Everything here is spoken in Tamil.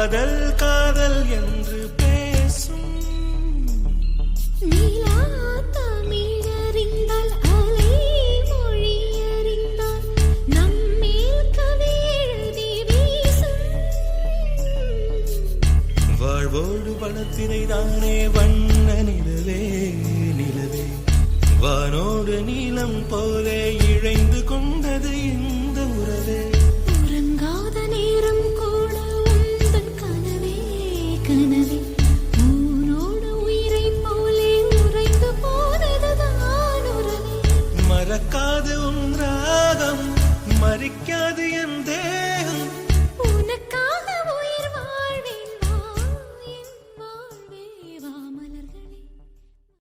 காதல் காதல் என்று பேசும் நீலா தமிழறிந்தால் அலை மொழி அறிந்தால் நம்மேல் கவி எழுதி வீசும் வாழ்வோடு பணத்தினை தானே வண்ண நிலவே நிலவே வானோடு நீளம் போலே இழைந்து கொண்டது இந்த உறவே உறங்காத நேரம் கூட உந்தன் கனவே கனவே ஊனோடு உயிரை போலே உறைந்து போனதுதான் உறவே மறக்காது உன் ராகம் மறிக்காது என் தேவ